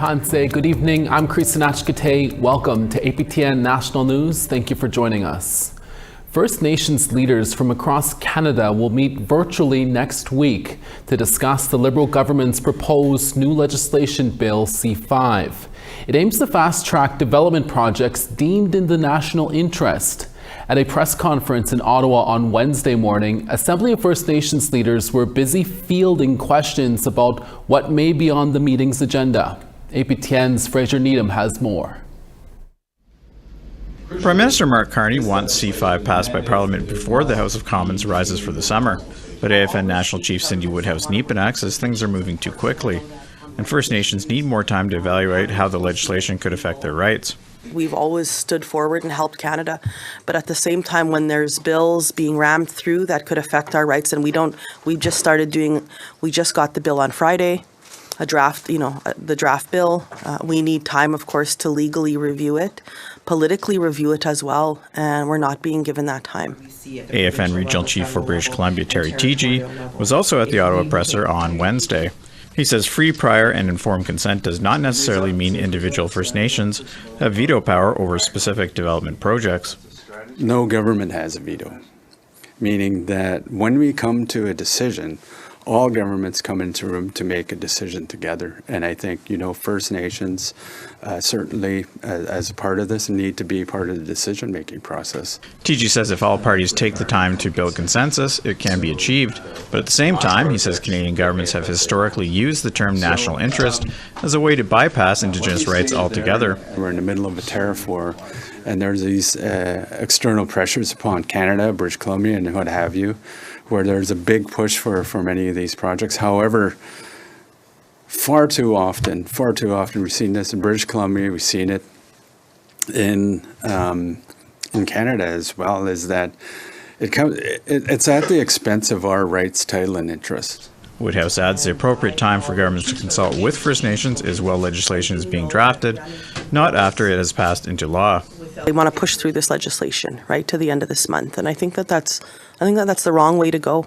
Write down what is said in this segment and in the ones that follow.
Tanse, good evening. I'm Kristanach Kate. Welcome to APTN National News. Thank you for joining us. First Nations leaders from across Canada will meet virtually next week to discuss the Liberal government's proposed new legislation bill C-5. It aims to fast-track development projects deemed in the national interest. At a press conference in Ottawa on Wednesday morning, Assembly of First Nations leaders were busy fielding questions about what may be on the meeting's agenda. APTN's Fraser Needham has more. Prime Minister Mark Carney wants C-5 passed by Parliament before the House of Commons rises for the summer. But APTN National Chief Cindy Woodhouse-Nepenak says things are moving too quickly, and First Nations need more time to evaluate how the legislation could affect their rights. We've always stood forward and helped Canada, but at the same time, when there's bills being rammed through that could affect our rights, and we just got the bill on Friday, a draft, the draft bill. We need time, of course, to legally review it, politically review it as well, and we're not being given that time. APTN Regional Chief for British Columbia, Terry Teegee, was also at the Ottawa presser on Wednesday. He says free, prior, and informed consent does not necessarily mean individual First Nations have veto power over specific development projects. No government has a veto, meaning that when we come to a decision, all governments come into a room to make a decision together. And I think, First Nations certainly, as a part of this, need to be part of the decision-making process. Teegee says if all parties take the time to build consensus, it can be achieved. But at the same time, he says Canadian governments have historically used the term national interest as a way to bypass Indigenous rights altogether. We're in the middle of a tariff war, and there's these external pressures upon Canada, British Columbia, and what have you, where there's a big push for many of these projects. However, far too often we've seen this in British Columbia, we've seen it in Canada as well, is that it's at the expense of our rights, title, and interest. Woodhouse adds the appropriate time for governments to consult with First Nations is while legislation is being drafted, not after it has passed into law. They want to push through this legislation right to the end of this month, and I think that's the wrong way to go.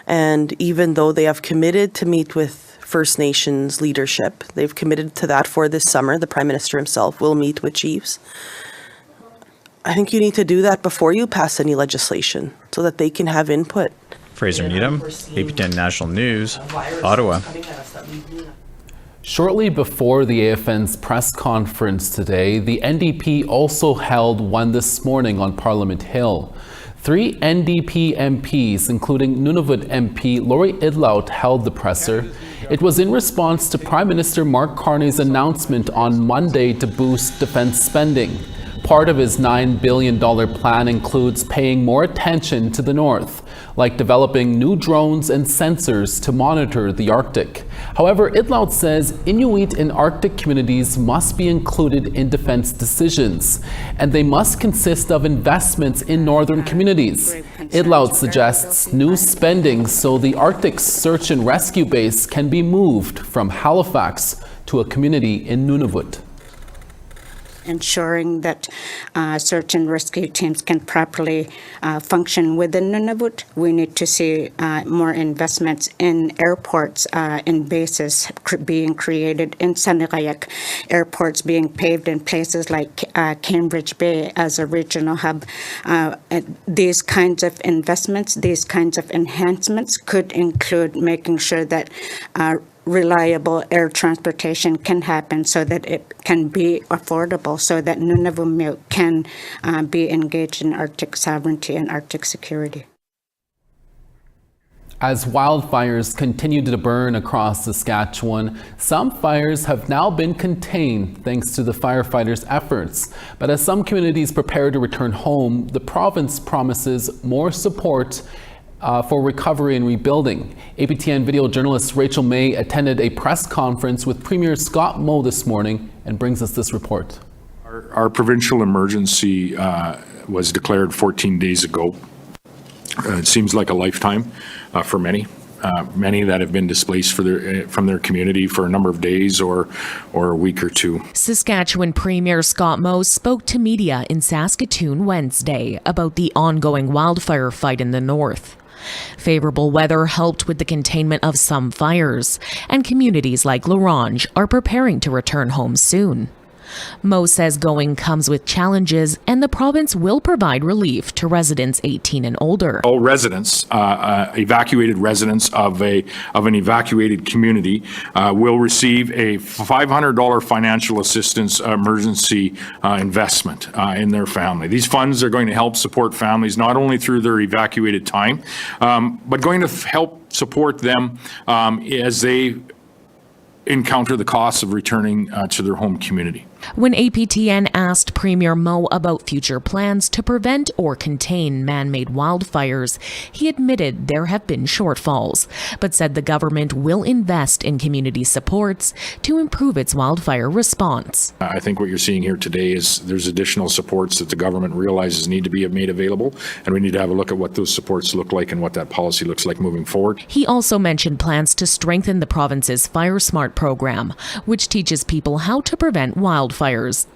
And even though they have committed to meet with First Nations leadership, they've committed to that for this summer. The Prime Minister himself will meet with chiefs. I think you need to do that before you pass any legislation so that they can have input. Fraser Needham, APTN National News, Ottawa. Shortly before the AFN's press conference today, the NDP also held one this morning on Parliament Hill. 3 NDP MPs, including Nunavut MP Laurie Idlout, held the presser. It was in response to Prime Minister Mark Carney's announcement on Monday to boost defense spending. Part of his $9 billion plan includes paying more attention to the north, like developing new drones and sensors to monitor the Arctic. However, Idlout says Inuit and Arctic communities must be included in defense decisions, and they must consist of investments in northern communities. Idlout suggests new spending so the Arctic search and rescue base can be moved from Halifax to a community in Nunavut. Ensuring that search and rescue teams can properly function within Nunavut. We need to see more investments in airports, in bases being created in Sanilayak, airports being paved in places like Cambridge Bay as a regional hub. These kinds of investments, these kinds of enhancements could include making sure that reliable air transportation can happen so that it can be affordable, so that Nunavut can be engaged in Arctic sovereignty and Arctic security. As wildfires continue to burn across Saskatchewan, some fires have now been contained thanks to the firefighters' efforts. But as some communities prepare to return home, the province promises more support for recovery and rebuilding. APTN video journalist Rachel May attended a press conference with Premier Scott Moe this morning and brings us this report. Our provincial emergency was declared 14 days ago. It seems like a lifetime for many. Many that have been displaced from their community for a number of days or a week or two. Saskatchewan Premier Scott Moe spoke to media in Saskatoon Wednesday about the ongoing wildfire fight in the north. Favorable weather helped with the containment of some fires, and communities like L'Orange are preparing to return home soon. Mo says going comes with challenges, and the province will provide relief to residents 18 and older. All residents, evacuated residents of an evacuated community will receive a $500 financial assistance emergency investment in their family. These funds are going to help support families not only through their evacuated time, but going to help support them as they encounter the costs of returning to their home community. When APTN asked Premier Mo about future plans to prevent or contain man-made wildfires, he admitted there have been shortfalls, but said the government will invest in community supports to improve its wildfire response. I think what you're seeing here today is there's additional supports that the government realizes need to be made available, and we need to have a look at what those supports look like and what that policy looks like moving forward. He also mentioned plans to strengthen the province's Fire Smart program, which teaches people how to prevent wildfires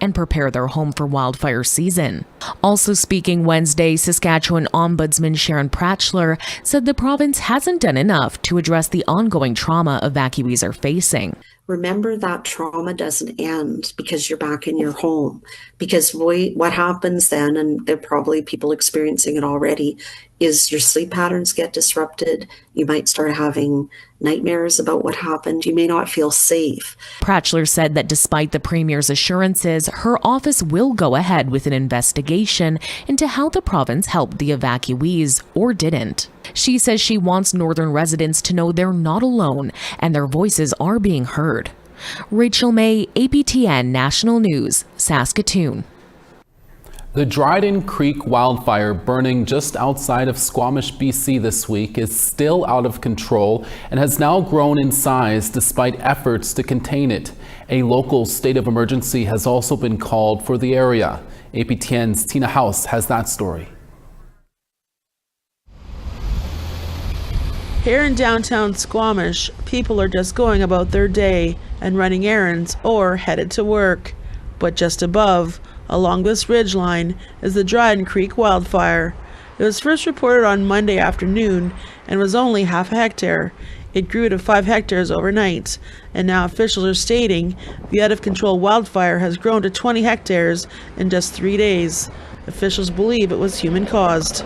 and prepare their home for wildfire season. Also speaking Wednesday, Saskatchewan Ombudsman Sharon Pratchler said the province hasn't done enough to address the ongoing trauma evacuees are facing. Remember that trauma doesn't end because you're back in your home. Because what happens then, and there are probably people experiencing it already, is your sleep patterns get disrupted. You might start having nightmares about what happened. You may not feel safe. Pratchler said that despite the Premier's assurances, her office will go ahead with an investigation into how the province helped the evacuees or didn't. She says she wants Northern residents to know they're not alone and their voices are being heard. Rachel May, APTN National News, Saskatoon. The Dryden Creek wildfire burning just outside of Squamish, BC this week is still out of control and has now grown in size despite efforts to contain it. A local state of emergency has also been called for the area. APTN's Tina House has that story. Here in downtown Squamish, people are just going about their day and running errands or headed to work. But just above, along this ridgeline, is the Dryden Creek wildfire. It was first reported on Monday afternoon and was only half a hectare. It grew to 5 hectares overnight, and now officials are stating the out-of-control wildfire has grown to 20 hectares in just 3 days. Officials believe it was human-caused.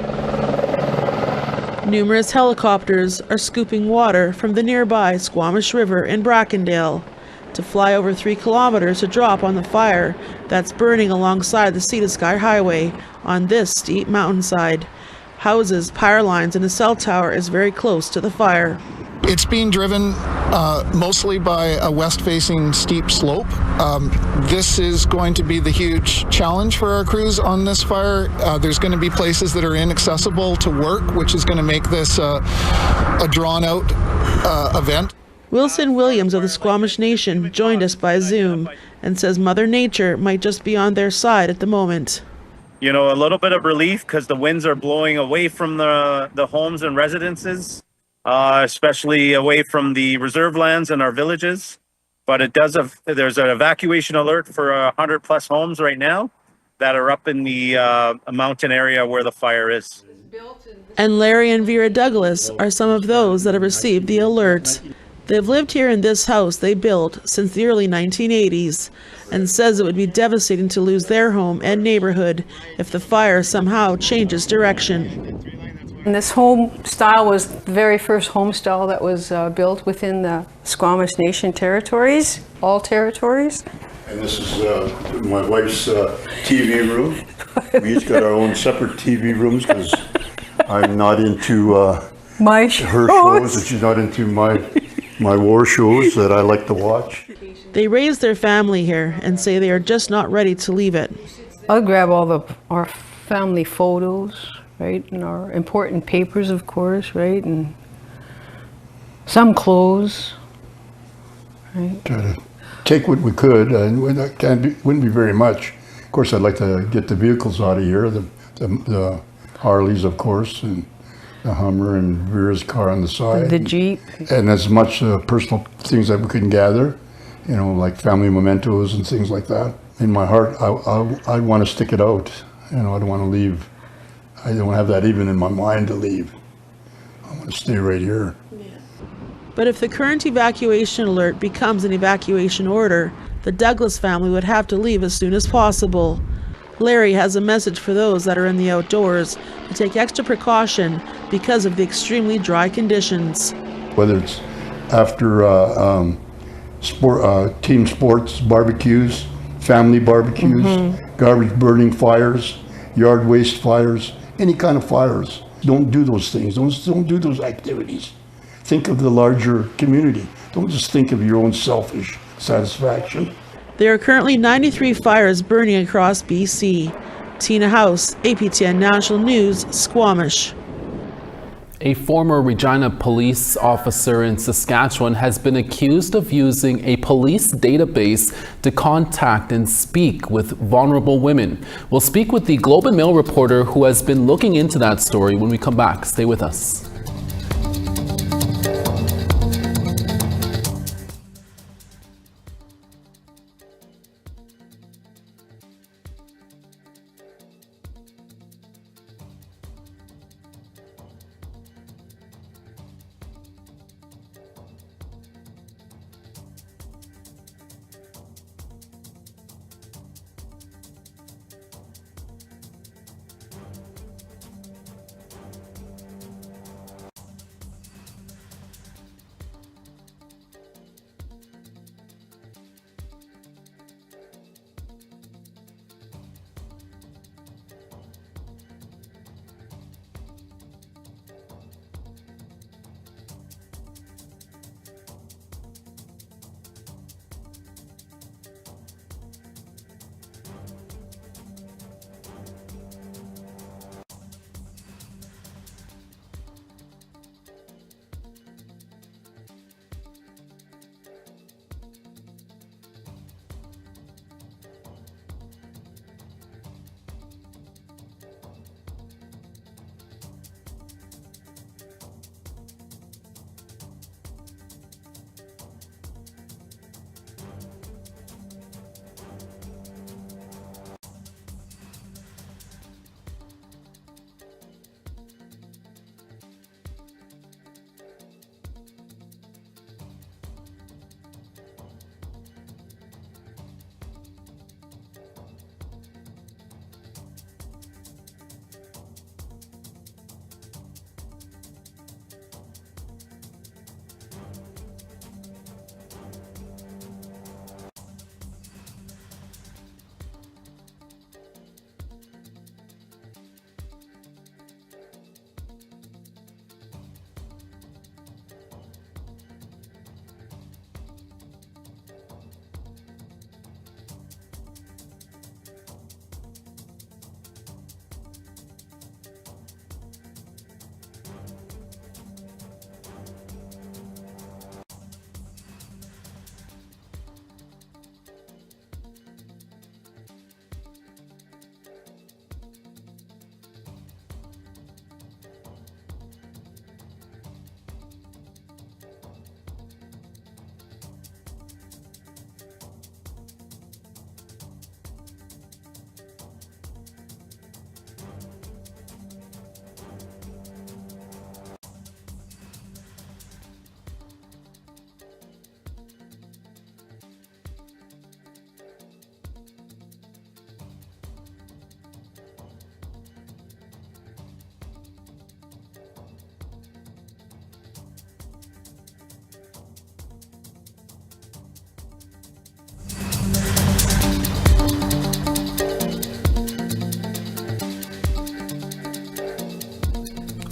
Numerous helicopters are scooping water from the nearby Squamish River in Brackendale to fly over 3 kilometers to drop on the fire that's burning alongside the Sea to Sky Highway on this steep mountainside. Houses, power lines, and a cell tower is very close to the fire. It's being driven mostly by a west-facing steep slope. This is going to be the huge challenge for our crews on this fire. There's going to be places that are inaccessible to work, which is going to make this a drawn-out event. Wilson Williams of the Squamish Nation joined us by Zoom and says Mother Nature might just be on their side at the moment. You know, a little bit of relief because the winds are blowing away from the homes and residences. Especially away from the reserve lands and our villages. But there's an evacuation alert for 100 plus homes right now that are up in the mountain area where the fire is. And Larry and Vera Douglas are some of those that have received the alert. They've lived here in this house they built since the early 1980s and says it would be devastating to lose their home and neighborhood if the fire somehow changes direction. And this home style was the very first home style that was built within the Squamish Nation territories, all territories. And this is my wife's TV room. We each got our own separate TV rooms because I'm not into her shows and she's not into my war shows that I like to watch. They raised their family here and say they are just not ready to leave it. I'll grab all our family photos. Right, and our important papers, of course, right, and some clothes, right. Try to take what we could, and wouldn't be very much. Of course, I'd like to get the vehicles out of here, the Harleys, of course, and the Hummer and Vera's car on the side. The Jeep. And as much personal things that we can gather, you know, like family mementos and things like that. In my heart, I want to stick it out. You know, I don't want to leave. I don't have that even in my mind to leave. I want to stay right here. But if the current evacuation alert becomes an evacuation order, the Douglas family would have to leave as soon as possible. Larry has a message for those that are in the outdoors to take extra precaution because of the extremely dry conditions. Whether it's after team sports, barbecues, family barbecues, garbage burning fires, yard waste fires, any kind of fires. Don't do those things. Don't do those activities. Think of the larger community. Don't just think of your own selfish satisfaction. There are currently 93 fires burning across BC. Tina House, APTN National News, Squamish. A former Regina police officer in Saskatchewan has been accused of using a police database to contact and speak with vulnerable women. We'll speak with the Globe and Mail reporter who has been looking into that story when we come back. Stay with us.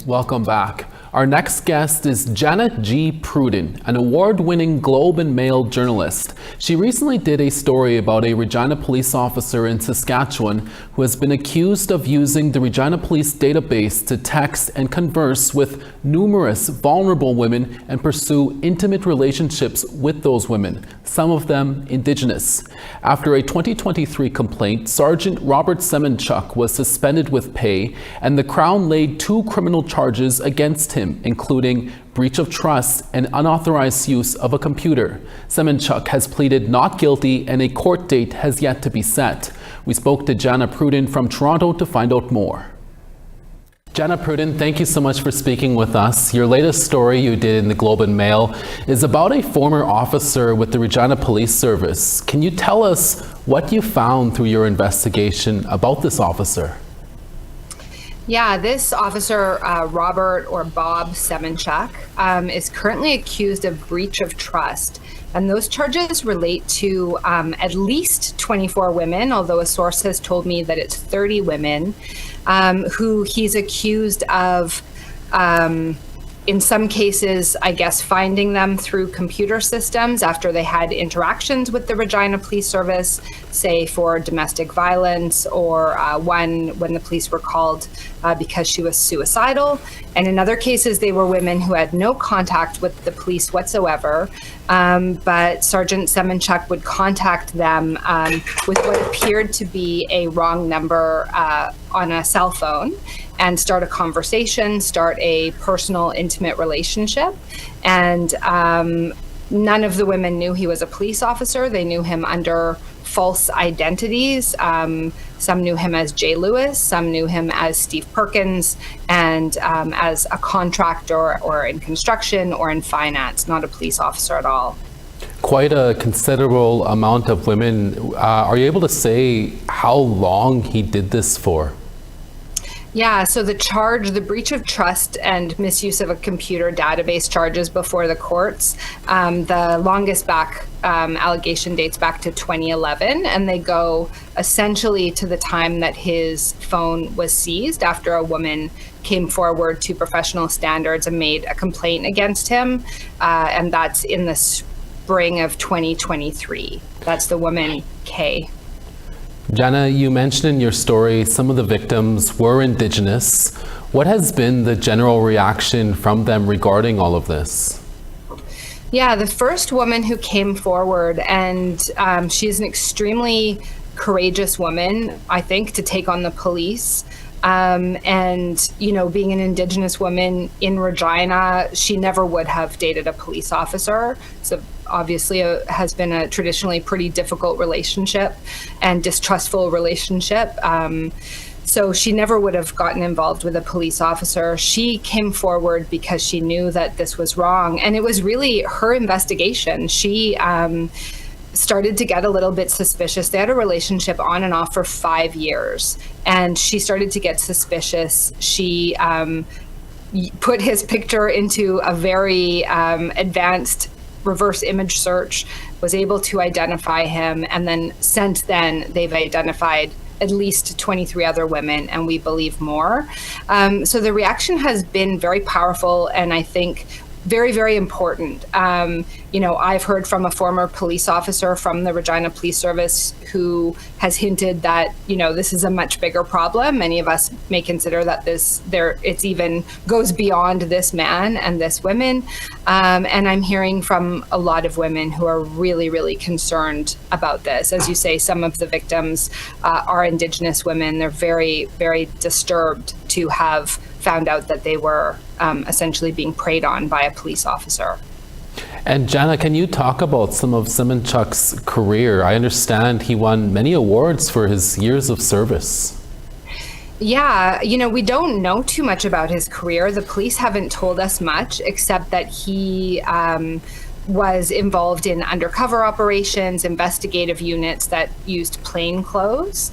Welcome back. Our next guest is Janet G. Pruden, an award-winning Globe and Mail journalist. She recently did a story about a Regina police officer in Saskatchewan who has been accused of using the Regina Police database to text and converse with numerous vulnerable women and pursue intimate relationships with those women, some of them Indigenous. After a 2023 complaint, Sergeant Robert Semenchuk was suspended with pay, and the Crown laid 2 criminal charges against him, including breach of trust and unauthorized use of a computer. Semenchuk has pleaded not guilty, and a court date has yet to be set. We spoke to Jana Pruden from Toronto to find out more. Jenna Pruden, thank you so much for speaking with us. Your latest story you did in the Globe and Mail is about a former officer with the Regina Police Service. Can you tell us what you found through your investigation about this officer? Yeah, this officer, Robert or Bob Semenchuk, is currently accused of breach of trust. And those charges relate to at least 24 women, although a source has told me that it's 30 women, who he's accused of, in some cases, I guess, finding them through computer systems after they had interactions with the Regina Police Service, say for domestic violence, or one when the police were called because she was suicidal. And in other cases, they were women who had no contact with the police whatsoever, but Sergeant Semenchuk would contact them with what appeared to be a wrong number on a cell phone, and start a conversation, start a personal, intimate relationship. And none of the women knew he was a police officer. They knew him under false identities. Some knew him as Jay Lewis, some knew him as Steve Perkins, and as a contractor or in construction or in finance, not a police officer at all. Quite a considerable amount of women. Are you able to say how long he did this for? Yeah, so the breach of trust and misuse of a computer database charges before the courts, the longest back allegation dates back to 2011, and they go essentially to the time that his phone was seized after a woman came forward to professional standards and made a complaint against him, and that's in the spring of 2023. That's the woman, Kay. Jenna, you mentioned in your story some of the victims were Indigenous. What has been the general reaction from them regarding all of this? Yeah, the first woman who came forward, and she's an extremely courageous woman, I think, to take on the police. And, you know, being an Indigenous woman in Regina, she never would have dated a police officer. So obviously has been a traditionally pretty difficult relationship and distrustful relationship. So she never would have gotten involved with a police officer. She came forward because she knew that this was wrong. And it was really her investigation. She started to get a little bit suspicious. They had a relationship on and off for 5 years, and she started to get suspicious. She put his picture into a very advanced reverse image search, was able to identify him, and then since then they've identified at least 23 other women, and we believe more. So the reaction has been very powerful, and I think very, very important. You know, I've heard from a former police officer from the Regina Police Service who has hinted that, you know, this is a much bigger problem. Many of us may consider that it's even goes beyond this man and this woman. And I'm hearing from a lot of women who are really, really concerned about this. As you say, some of the victims are Indigenous women. They're very, very disturbed to have found out that they were essentially being preyed on by a police officer. And Jana, can you talk about some of Semenchuk's career? I understand he won many awards for his years of service. Yeah, you know, we don't know too much about his career. The police haven't told us much, except that he was involved in undercover operations, investigative units that used plain clothes.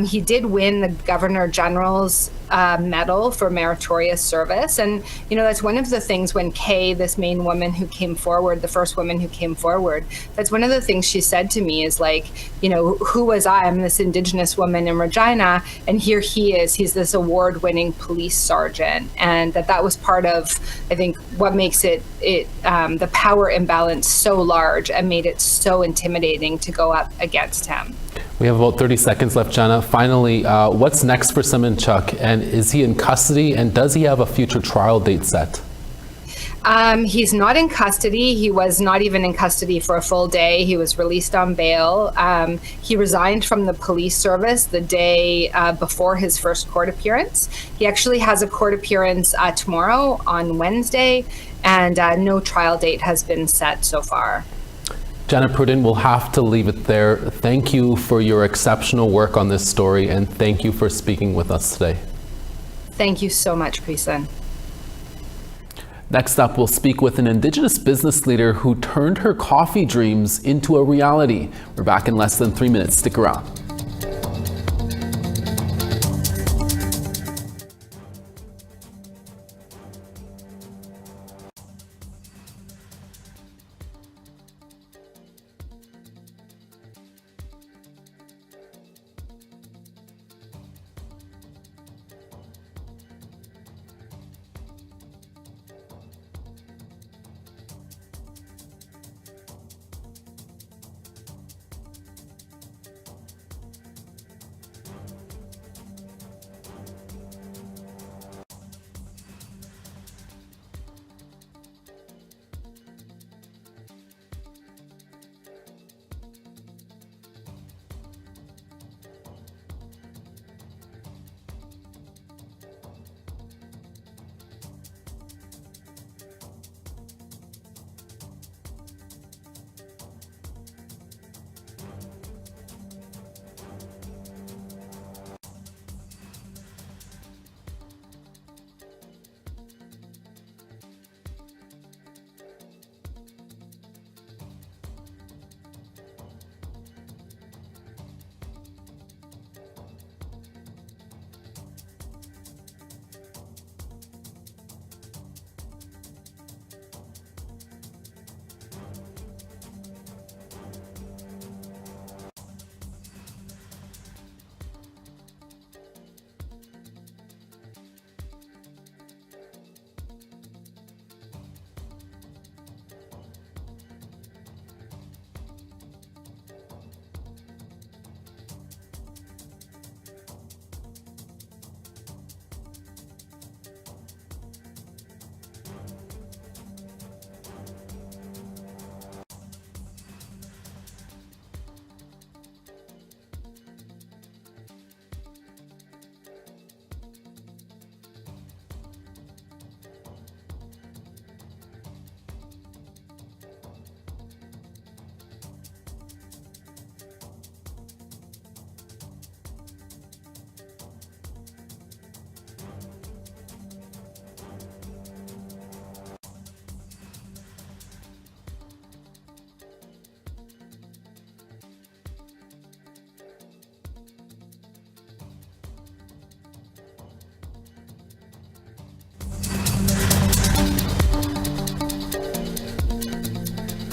He did win the Governor General's medal for meritorious service. And, you know, that's one of the things when Kay, this main woman who came forward, the first woman who came forward, that's one of the things she said to me is like, you know, who was I? I'm this Indigenous woman in Regina, and here he is. He's this award-winning police sergeant. And that was part of, I think, what makes it the power imbalance so large and made it so intimidating to go up against him. We have about 30 seconds left, Jana. Finally, what's next for Semenchuk, and is he in custody, and does he have a future trial date set? He's not in custody. He was not even in custody for a full day. He was released on bail. He resigned from the police service the day before his first court appearance. He actually has a court appearance tomorrow on Wednesday, and no trial date has been set so far. Jana Pruden, we'll have to leave it there. Thank you for your exceptional work on this story, and thank you for speaking with us today. Thank you so much, Preson. Next up, we'll speak with an Indigenous business leader who turned her coffee dreams into a reality. We're back in less than 3 minutes. Stick around.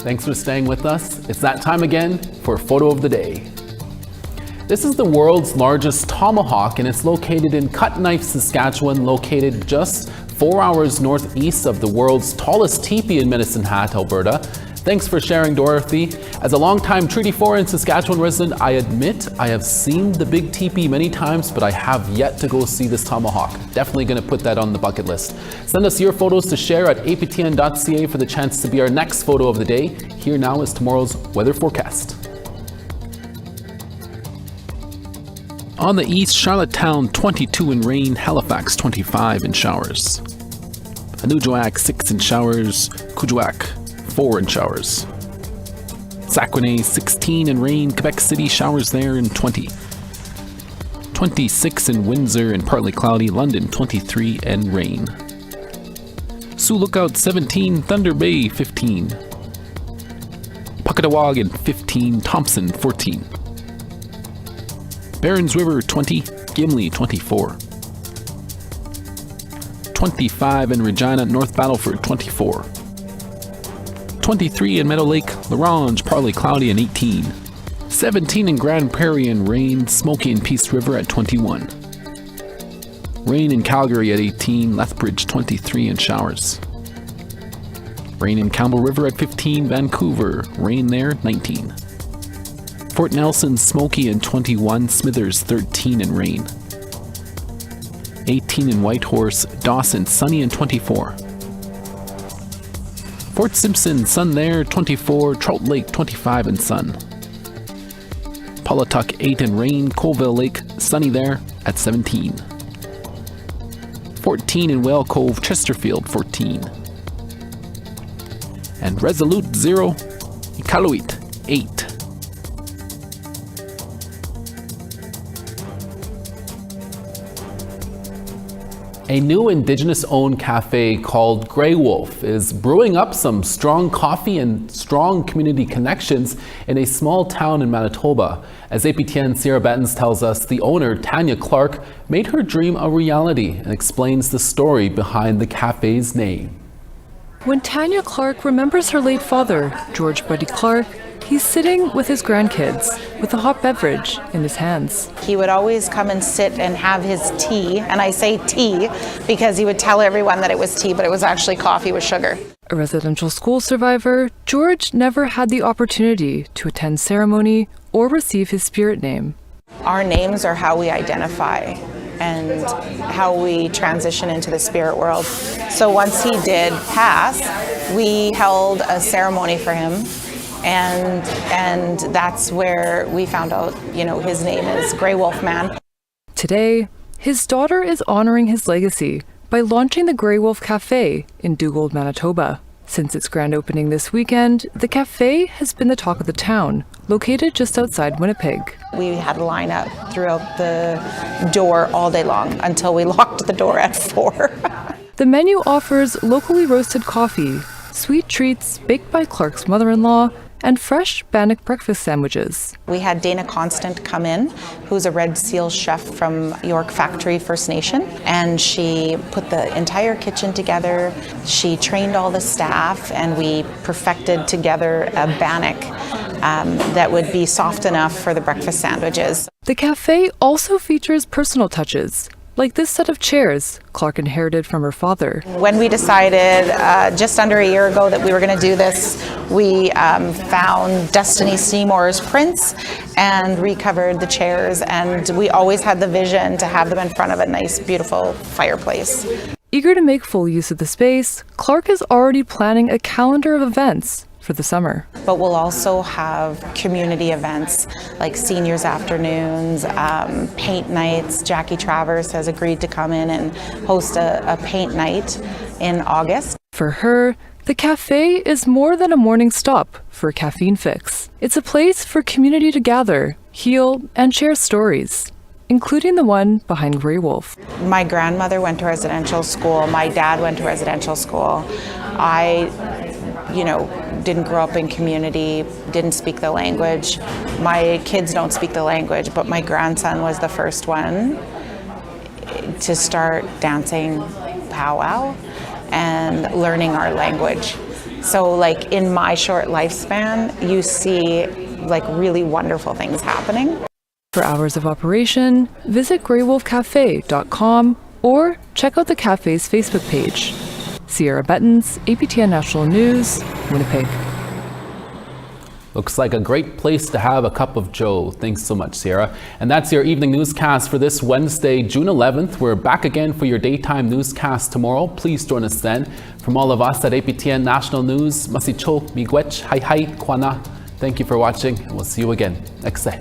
Thanks for staying with us. It's that time again for Photo of the Day. This is the world's largest tomahawk, and it's located in Cut Knife, Saskatchewan, located just 4 hours northeast of the world's tallest teepee in Medicine Hat, Alberta. Thanks for sharing, Dorothy. As a longtime Treaty 4 and Saskatchewan resident, I admit I have seen the big teepee many times, but I have yet to go see this tomahawk. Definitely going to put that on the bucket list. Send us your photos to share at aptn.ca for the chance to be our next photo of the day. Here now is tomorrow's weather forecast. On the east, Charlottetown 22 in rain, Halifax 25 in showers. Anujoak 6 in showers, Kuujjuaq 4 in showers. Saquonay 16 in rain, Quebec City showers there in 20. 26 in Windsor and partly cloudy, London 23 and rain. Sioux Lookout 17, Thunder Bay 15. Puckatawagan 15, Thompson 14. Barons River 20, Gimli 24. 25 in Regina, North Battleford 24. 23 in Meadow Lake, Larange, partly cloudy and 18. 17 in Grand Prairie and rain, Smoky and Peace River at 21. Rain in Calgary at 18, Lethbridge 23 and showers. Rain in Campbell River at 15, Vancouver, rain there 19. Fort Nelson, Smoky and 21, Smithers 13 and rain. 18 in Whitehorse, Dawson, sunny and 24. Fort Simpson, sun there, 24, Trout Lake, 25 and sun. Pawlatuck, 8 and rain, Colville Lake, sunny there at 17. 14 in Whale Cove, Chesterfield, 14. And Resolute, 0, Iqaluit, 8. A new Indigenous-owned cafe called Grey Wolf is brewing up some strong coffee and strong community connections in a small town in Manitoba. As APTN Sierra Bettens tells us, the owner, Tanya Clark, made her dream a reality and explains the story behind the cafe's name. When Tanya Clark remembers her late father, George Buddy Clark, he's sitting with his grandkids with a hot beverage in his hands. He would always come and sit and have his tea, and I say tea because he would tell everyone that it was tea, but it was actually coffee with sugar. A residential school survivor, George never had the opportunity to attend ceremony or receive his spirit name. Our names are how we identify and how we transition into the spirit world. So once he did pass, we held a ceremony for him, and that's where we found out, his name is Grey Wolf Man. Today, his daughter is honoring his legacy by launching the Grey Wolf Cafe in Dugald, Manitoba. Since its grand opening this weekend, the cafe has been the talk of the town, located just outside Winnipeg. We had a lineup throughout the door all day long until we locked the door at 4. The menu offers locally roasted coffee, sweet treats baked by Clark's mother-in-law, and fresh Bannock breakfast sandwiches. We had Dana Constant come in, who's a Red Seal chef from York Factory First Nation, and she put the entire kitchen together. She trained all the staff, and we perfected together a Bannock that would be soft enough for the breakfast sandwiches. The cafe also features personal touches, like this set of chairs Clark inherited from her father. When we decided just under a year ago that we were going to do this, we found Destiny Seymour's prints and recovered the chairs, and we always had the vision to have them in front of a nice, beautiful fireplace. Eager to make full use of the space, Clark is already planning a calendar of events for the summer. But we'll also have community events like seniors afternoons, paint nights. Jackie Travers has agreed to come in and host a paint night in August. For her, the cafe is more than a morning stop for a caffeine fix. It's a place for community to gather, heal, and share stories, including the one behind Grey Wolf. My grandmother went to residential school. My dad went to residential school. I didn't grow up in community, didn't speak the language. My kids don't speak the language, but my grandson was the first one to start dancing powwow and learning our language. So in my short lifespan, you see really wonderful things happening. For hours of operation, visit greywolfcafe.com or check out the cafe's Facebook page. Sierra Bettens, APTN National News, Winnipeg. Looks like a great place to have a cup of joe. Thanks so much, Sierra. And that's your evening newscast for this Wednesday, June 11th. We're back again for your daytime newscast tomorrow. Please join us then. From all of us at APTN National News, Masicho, Miigwech, Hai Hai, Kwana. Thank you for watching, and we'll see you again next day.